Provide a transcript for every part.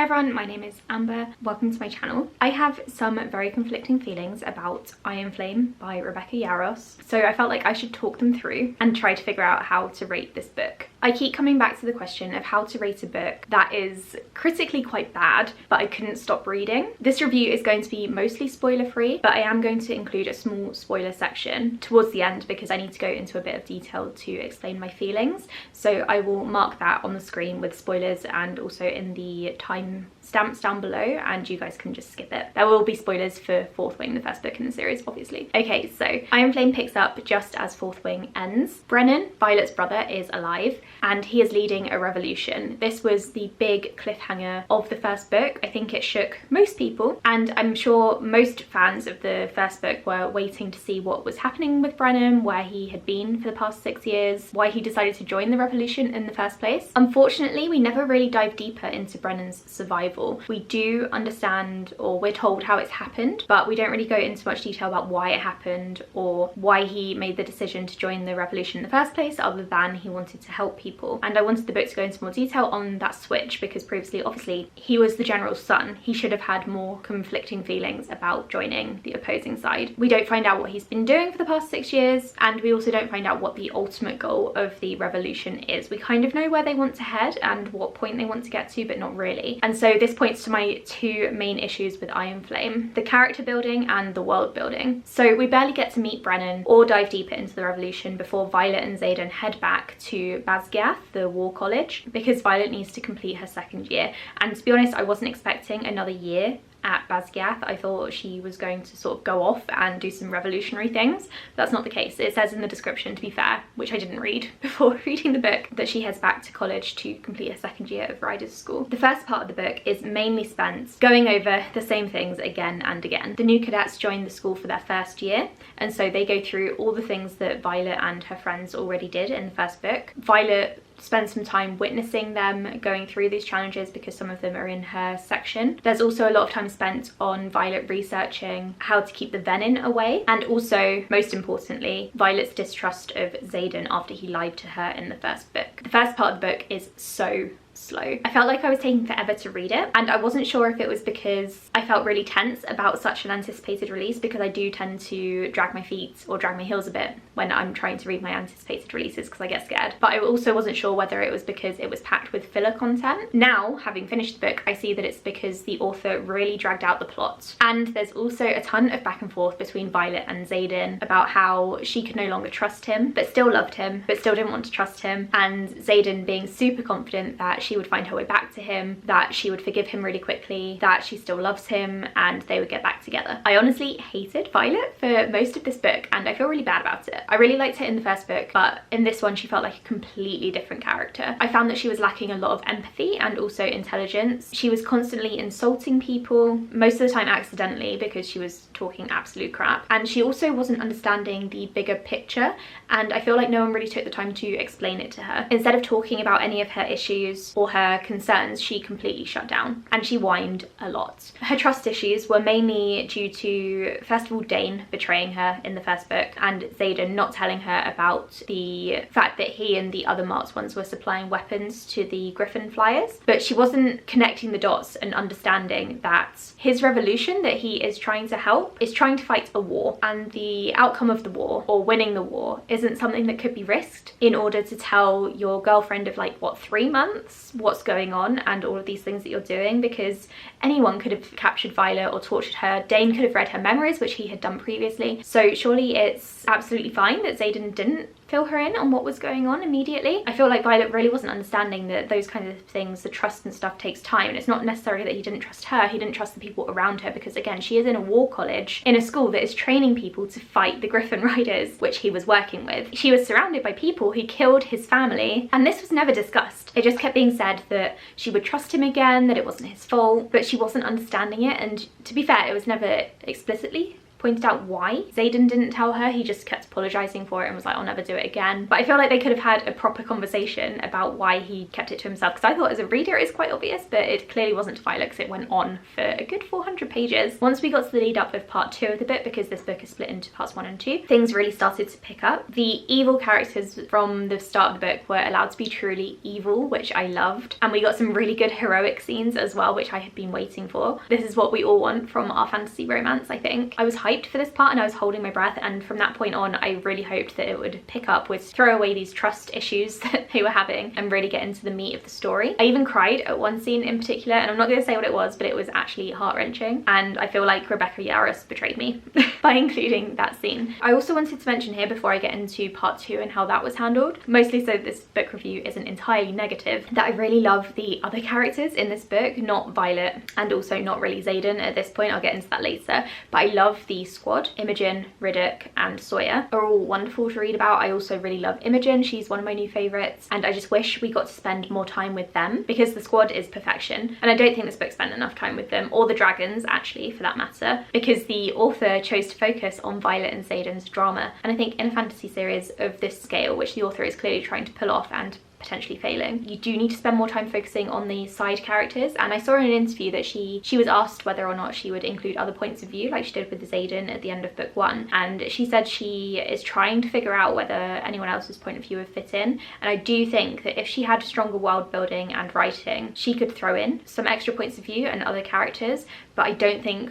everyone, my name is Amber. Welcome to my channel. I have some very conflicting feelings about Iron Flame by Rebecca Yarros, so I felt like I should talk them through and try to figure out how to rate this book. I keep coming back to the question of how to rate a book that is critically quite bad, but I couldn't stop reading. This review is going to be mostly spoiler free, but I am going to include a small spoiler section towards the end because I need to go into a bit of detail to explain my feelings. So I will mark that on the screen with spoilers and also in the time stamps down below, and you guys can just skip it. There will be spoilers for Fourth Wing, the first book in the series, obviously. Okay, so Iron Flame picks up just as Fourth Wing ends. Brennan, Violet's brother, is alive and he is leading a revolution. This was the big cliffhanger of the first book. I think it shook most people, and I'm sure most fans of the first book were waiting to see what was happening with Brennan, where he had been for the past 6 years, why he decided to join the revolution in the first place. Unfortunately, we never really dive deeper into Brennan's survival. We do understand, or we're told how it's happened, but we don't really go into much detail about why it happened or why he made the decision to join the revolution in the first place, other than he wanted to help people. And I wanted the book to go into more detail on that switch because previously, obviously, he was the general's son. He should have had more conflicting feelings about joining the opposing side. We don't find out what he's been doing for the past 6 years, and we also don't find out what the ultimate goal of the revolution is. We kind of know where they want to head and what point they want to get to, but not really. And so this points to my two main issues with Iron Flame: the character building and the world building. So we barely get to meet Brennan or dive deeper into the revolution before Violet and Xaden head back to Basgiath, the war college, because Violet needs to complete her second year. And to be honest, I wasn't expecting another year at Basgiath. I thought she was going to sort of go off and do some revolutionary things. That's not the case. It says in the description, to be fair, which I didn't read before reading the book, that she heads back to college to complete her second year of riders school. The first part of the book is mainly spent going over the same things again and again. The new cadets join the school for their first year, and so they go through all the things that Violet and her friends already did in the first book. Violet spend some time witnessing them going through these challenges because some of them are in her section. There's also a lot of time spent on Violet researching how to keep the venin away, and also, most importantly, Violet's distrust of Xaden after he lied to her in the first book. The first part of the book is so slow. I felt like I was taking forever to read it, and I wasn't sure if it was because I felt really tense about such an anticipated release, because I do tend to drag my feet or drag my heels a bit when I'm trying to read my anticipated releases because I get scared. But I also wasn't sure whether it was because it was packed with filler content. Now, having finished the book, I see that it's because the author really dragged out the plot. And there's also a ton of back and forth between Violet and Xaden about how she could no longer trust him, but still loved him, but still didn't want to trust him, and Xaden being super confident that she would find her way back to him, that she would forgive him really quickly, that she still loves him, and they would get back together. I honestly hated Violet for most of this book, and I feel really bad about it. I really liked her in the first book, but in this one she felt like a completely different character. I found that she was lacking a lot of empathy and also intelligence. She was constantly insulting people, most of the time accidentally because she was talking absolute crap, and she also wasn't understanding the bigger picture, and I feel like no one really took the time to explain it to her. Instead of talking about any of her issues or her concerns, she completely shut down, and she whined a lot. Her trust issues were mainly due to, first of all, Dane betraying her in the first book, and Xaden not telling her about the fact that he and the other marked ones were supplying weapons to the Griffin flyers. But she wasn't connecting the dots and understanding that his revolution that he is trying to help is trying to fight a war, and the outcome of the war, or winning the war, isn't something that could be risked in order to tell your girlfriend of, like, what, 3 months what's going on and all of these things that you're doing, because anyone could have captured Violet or tortured her. Dane could have read her memories, which he had done previously, so surely it's absolutely fine that Xaden didn't fill her in on what was going on immediately. I feel like Violet really wasn't understanding that those kinds of things, the trust and stuff, takes time, and it's not necessarily that he didn't trust her, he didn't trust the people around her, because again, she is in a war college, in a school that is training people to fight the Griffin Riders, which he was working with. She was surrounded by people who killed his family, and this was never discussed. It just kept being said that she would trust him again, that it wasn't his fault, but she wasn't understanding it, and to be fair, it was never explicitly pointed out why Xaden didn't tell her. He just kept apologising for it and was like, I'll never do it again. But I feel like they could have had a proper conversation about why he kept it to himself, because I thought as a reader it's quite obvious, but it clearly wasn't to Violet because it went on for a good 400 pages. Once we got to the lead up of part 2 of the book, because this book is split into parts 1 and 2, things really started to pick up. The evil characters from the start of the book were allowed to be truly evil, which I loved, and we got some really good heroic scenes as well, which I had been waiting for. This is what we all want from our fantasy romance, I think. I was hyped for this part and I was holding my breath, and from that point on I really hoped that it would pick up with throw away these trust issues that they were having and really get into the meat of the story. I even cried at one scene in particular, and I'm not going to say what it was, but it was actually heart-wrenching, and I feel like Rebecca Yarros betrayed me by including that scene. I also wanted to mention here before I get into part 2 and how that was handled, mostly so this book review isn't entirely negative, that I really love the other characters in this book, not Violet and also not really Xaden at this point. I'll get into that later, but I love the squad. Imogen, Riddick and Sawyer are all wonderful to read about. I also really love Imogen, she's one of my new favourites, and I just wish we got to spend more time with them because the squad is perfection, and I don't think this book spent enough time with them, or the dragons actually for that matter, because the author chose to focus on Violet and Xaden's drama, and I think in a fantasy series of this scale, which the author is clearly trying to pull off and potentially failing, you do need to spend more time focusing on the side characters. And I saw in an interview that she was asked whether or not she would include other points of view like she did with Xaden at the end of book 1, and she said she is trying to figure out whether anyone else's point of view would fit in, and I do think that if she had stronger world building and writing, she could throw in some extra points of view and other characters, but I don't think,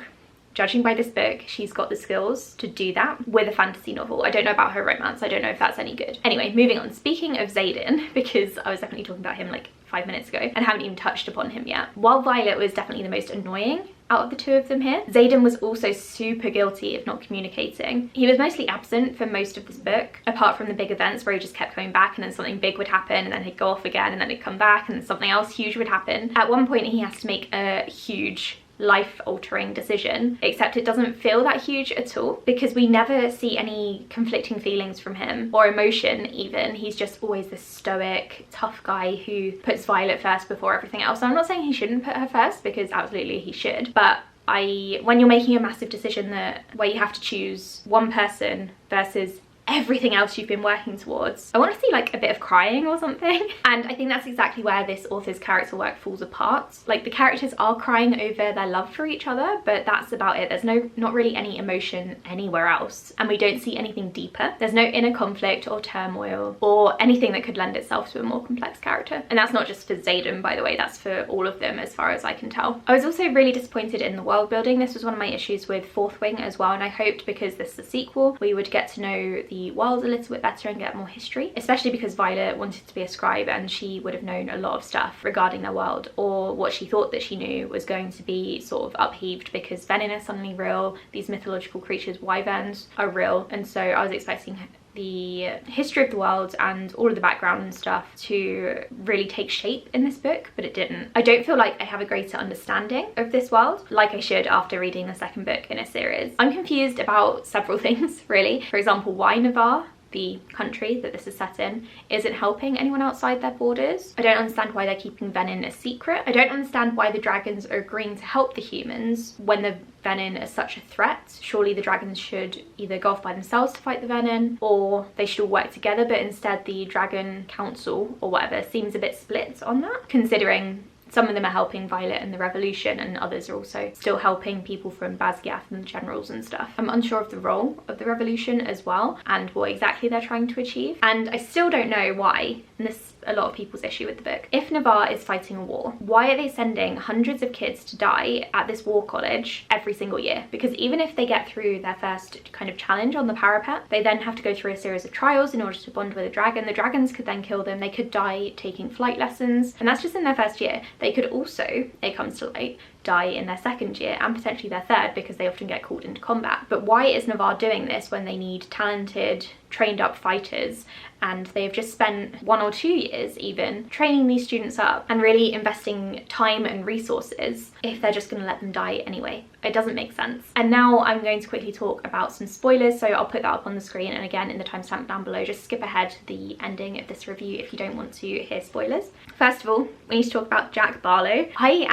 judging by this book, she's got the skills to do that with a fantasy novel. I don't know about her romance, I don't know if that's any good. Anyway, moving on. Speaking of Xaden, because I was definitely talking about him like 5 minutes ago and haven't even touched upon him yet. While Violet was definitely the most annoying out of the two of them here, Xaden was also super guilty of not communicating. He was mostly absent for most of this book, apart from the big events where he just kept coming back and then something big would happen and then he'd go off again and then he'd come back and then something else huge would happen. At one point he has to make a huge life-altering decision, except it doesn't feel that huge at all because we never see any conflicting feelings from him or emotion even. He's just always this stoic, tough guy who puts Violet first before everything else. So I'm not saying he shouldn't put her first, because absolutely he should, but when you're making a massive decision where you have to choose one person versus everything else you've been working towards, I want to see like a bit of crying or something. And I think that's exactly where this author's character work falls apart. Like the characters are crying over their love for each other, but that's about it. There's not really any emotion anywhere else, and we don't see anything deeper. There's no inner conflict or turmoil or anything that could lend itself to a more complex character. And that's not just for Xaden, by the way, that's for all of them as far as I can tell. I was also really disappointed in the world building. This was one of my issues with Fourth Wing as well, and I hoped because this is a sequel we would get to know the world a little bit better and get more history, especially because Violet wanted to be a scribe and she would have known a lot of stuff regarding their world, or what she thought that she knew was going to be sort of upheaved because Venin is suddenly real, these mythological creatures, wyverns, are real, and so I was expecting the history of the world and all of the background and stuff to really take shape in this book, but it didn't. I don't feel like I have a greater understanding of this world like I should after reading the second book in a series. I'm confused about several things really. For example, why Navarre, the country that this is set in, isn't helping anyone outside their borders. I don't understand why they're keeping Venin a secret. I don't understand why the dragons are agreeing to help the humans when the Venin is such a threat. Surely the dragons should either go off by themselves to fight the Venin, or they should all work together, but instead the Dragon Council or whatever seems a bit split on that, considering some of them are helping Violet in the revolution and others are also still helping people from Basgiath and the generals and stuff. I'm unsure of the role of the revolution as well and what exactly they're trying to achieve, and I still don't know why, and this is a lot of people's issue with the book. If Navarre is fighting a war, why are they sending hundreds of kids to die at this war college every single year? Because even if they get through their first kind of challenge on the parapet, they then have to go through a series of trials in order to bond with a dragon. The dragons could then kill them, they could die taking flight lessons, and that's just in their first year. They could also, it comes to light, die in their second year and potentially their third because they often get called into combat. But why is Navarre doing this when they need talented trained up fighters, and they've just spent 1 or 2 years even training these students up and really investing time and resources if they're just going to let them die anyway. It doesn't make sense. And now I'm going to quickly talk about some spoilers, so I'll put that up on the screen, and again in the timestamp down below. Just skip ahead to the ending of this review if you don't want to hear spoilers. First of all, we need to talk about Jack Barlow. I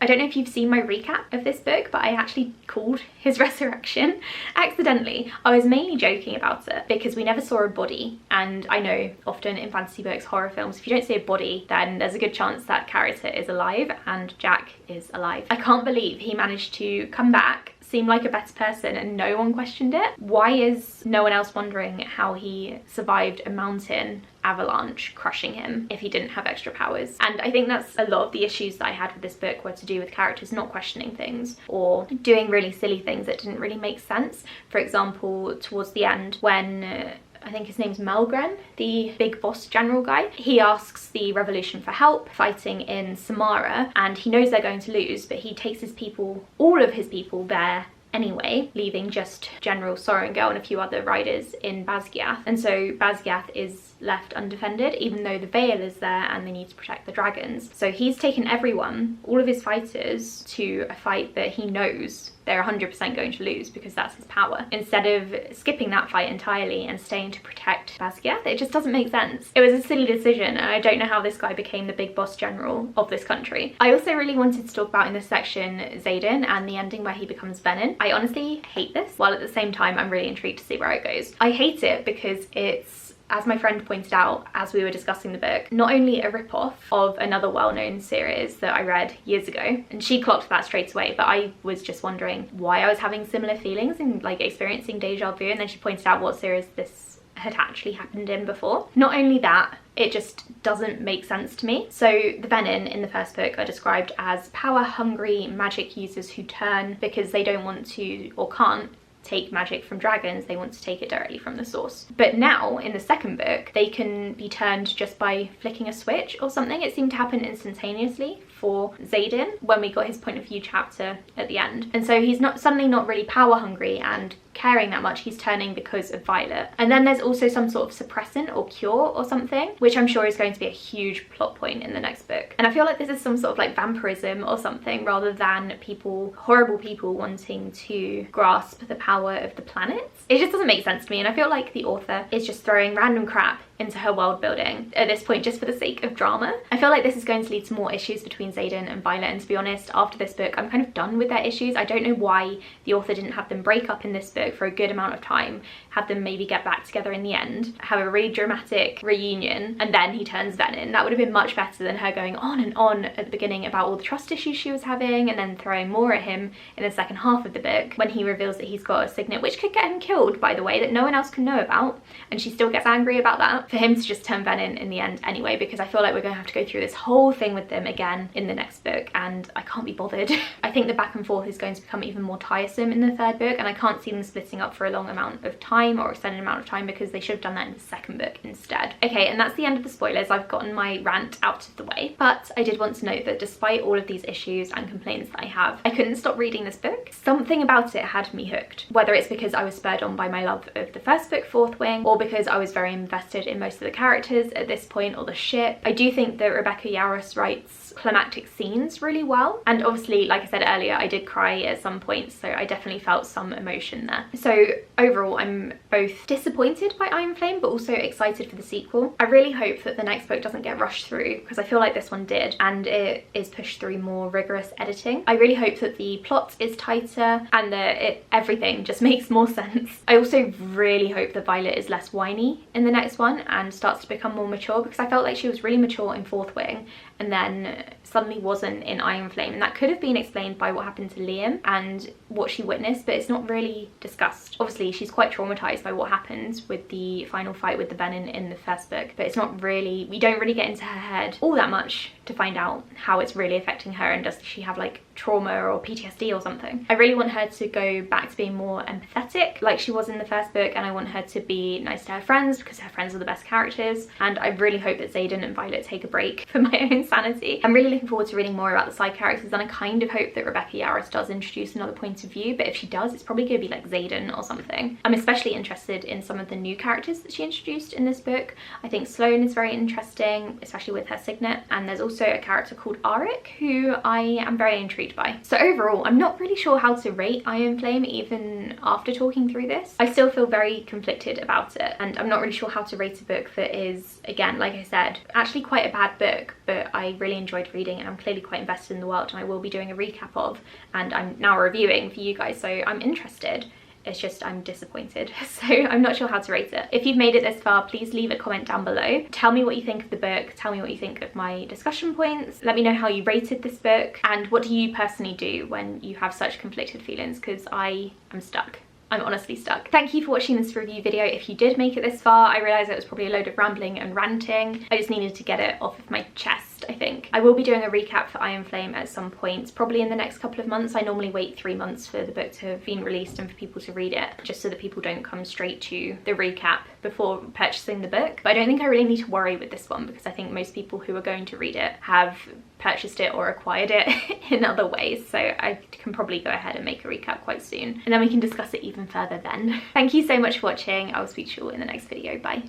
don't know if you've seen my recap of this book, but I actually called his resurrection accidentally. I was mainly joking about it because we never saw a body, and I know often in fantasy books, horror films, if you don't see a body, then there's a good chance that character is alive, and Jack is alive. I can't believe he managed to come back, seem like a better person, and no one questioned it. Why is no one else wondering how he survived a mountain avalanche crushing him if he didn't have extra powers? And I think that's a lot of the issues that I had with this book were to do with characters not questioning things or doing really silly things that didn't really make sense. For example, towards the end when I think his name's Melgren, the big boss general guy, he asks the revolution for help fighting in Samara, and he knows they're going to lose, but he takes his people, all of his people, there anyway, leaving just General Sorrengail and a few other riders in Basgiath. And so Basgiath is left undefended, even though the Vale is there and they need to protect the dragons. So he's taken everyone, all of his fighters, to a fight that he knows they're 100% going to lose because that's his power, instead of skipping that fight entirely and staying to protect Basgiath. It just doesn't make sense. It was a silly decision, and I don't know how this guy became the big boss general of this country. I also really wanted to talk about in this section Xaden and the ending where he becomes Venin. I honestly hate this, while at the same time I'm really intrigued to see where it goes. I hate it because it's, as my friend pointed out as we were discussing the book, not only a rip-off of another well-known series that I read years ago, and she clocked that straight away, but I was just wondering why I was having similar feelings and like experiencing deja vu, and then she pointed out what series this had actually happened in before. Not only that, it just doesn't make sense to me. So the Venin in the first book are described as power-hungry magic users who turn because they don't want to or can't take magic from dragons, they want to take it directly from the source. But now in the second book they can be turned just by flicking a switch or something. It seemed to happen instantaneously for Xaden when we got his point of view chapter at the end, and so he's suddenly not really power hungry and caring that much. He's turning because of Violet. And then there's also some sort of suppressant or cure or something, which I'm sure is going to be a huge plot point in the next book. And I feel like this is some sort of like vampirism or something, rather than people, horrible people, wanting to grasp the power of the planets. It just doesn't make sense to me, and I feel like the author is just throwing random crap into her world building at this point just for the sake of drama. I feel like this is going to lead to more issues between Xaden and Violet, and to be honest, after this book I'm kind of done with their issues. I don't know why the author didn't have them break up in this book for a good amount of time, have them maybe get back together in the end, have a really dramatic reunion, and then he turns Venin. That would have been much better than her going on and on at the beginning about all the trust issues she was having, and then throwing more at him in the second half of the book when he reveals that he's got a signet, which could get him killed, by the way, that no one else can know about, and she still gets angry about that, for him to just turn Venin in the end anyway, because I feel like we're going to have to go through this whole thing with them again in the next book, and I can't be bothered. I think the back and forth is going to become even more tiresome in the third book, and I can't see them splitting up for a long amount of time or extended amount of time, because they should have done that in the second book instead. Okay, and that's the end of the spoilers. I've gotten my rant out of the way, but I did want to note that despite all of these issues and complaints that I have, I couldn't stop reading this book. Something about it had me hooked, whether it's because I was spurred on by my love of the first book, Fourth Wing, or because I was very invested in most of the characters at this point, or the ship. I do think that Rebecca Yarros writes climactic scenes really well, and obviously, like I said earlier, I did cry at some points, so I definitely felt some emotion there. So overall, I'm both disappointed by Iron Flame but also excited for the sequel. I really hope that the next book doesn't get rushed through, because I feel like this one did, and it is pushed through more rigorous editing. I really hope that the plot is tighter and that everything just makes more sense. I also really hope that Violet is less whiny in the next one and starts to become more mature, because I felt like she was really mature in Fourth Wing and then suddenly wasn't in Iron Flame, and that could have been explained by what happened to Liam and what she witnessed, but it's not really discussed. Obviously she's quite traumatized by what happened with the final fight with the Venin in the first book, but it's not really, we don't really get into her head all that much, to find out how it's really affecting her, and does she have like trauma or PTSD or something. I really want her to go back to being more empathetic like she was in the first book, and I want her to be nice to her friends because her friends are the best characters, and I really hope that Xaden and Violet take a break for my own sanity. I'm really looking forward to reading more about the side characters, and I kind of hope that Rebecca Yarros does introduce another point of view, but if she does, it's probably going to be like Xaden or something. I'm especially interested in some of the new characters that she introduced in this book. I think Sloane is very interesting, especially with her signet, and there's also a character called Arik who I am very intrigued by. So overall, I'm not really sure how to rate Iron Flame even after talking through this. I still feel very conflicted about it, and I'm not really sure how to rate a book that is, again, like I said, actually quite a bad book, but I really enjoyed reading and I'm clearly quite invested in the world, and I will be doing a recap of, and I'm now reviewing for you guys, so I'm interested. It's just I'm disappointed, so I'm not sure how to rate it. If you've made it this far, please leave a comment down below. Tell me what you think of the book, tell me what you think of my discussion points, let me know how you rated this book, and what do you personally do when you have such conflicted feelings, because I am stuck. I'm honestly stuck. Thank you for watching this review video. If you did make it this far, I realised it was probably a load of rambling and ranting. I just needed to get it off of my chest, I think. I will be doing a recap for Iron Flame at some point, probably in the next couple of months. I normally wait 3 months for the book to have been released and for people to read it, just so that people don't come straight to the recap before purchasing the book. But I don't think I really need to worry with this one, because I think most people who are going to read it have purchased it or acquired it in other ways, so I can probably go ahead and make a recap quite soon, and then we can discuss it even further then. Thank you so much for watching. I will speak to you all in the next video. Bye.